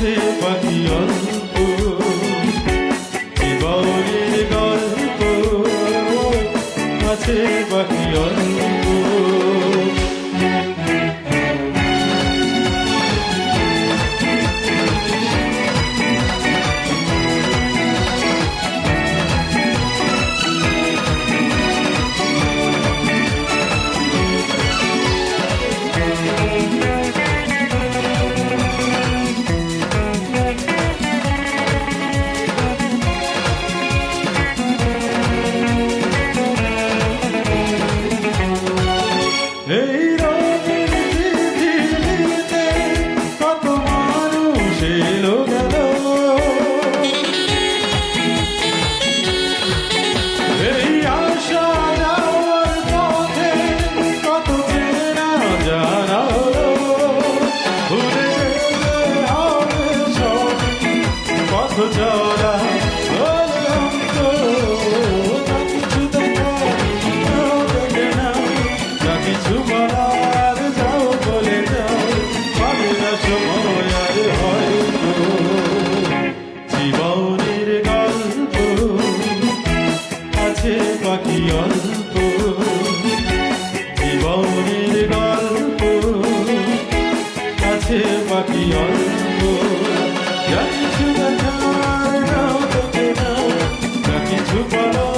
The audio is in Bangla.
আছে বাকি অল্প জীবনের গল্প আছে বাকি অল্প এই রঙের পৃথিবীতে কত মানুষ এলো গেল এই আসা যাওয়ার পথে কত চেনা জানা হলো ভুলে গেলে হবে সব পথ চলা কিছু বলার যাও বলে যাও পাবে না সময় আর হয়তো জীবনের গল্প আছে বাকি অল্প জীবনের গল্প আছে বাকি অল্প যা কিছু দেখার নাও তোকে নাও যা কিছু বলো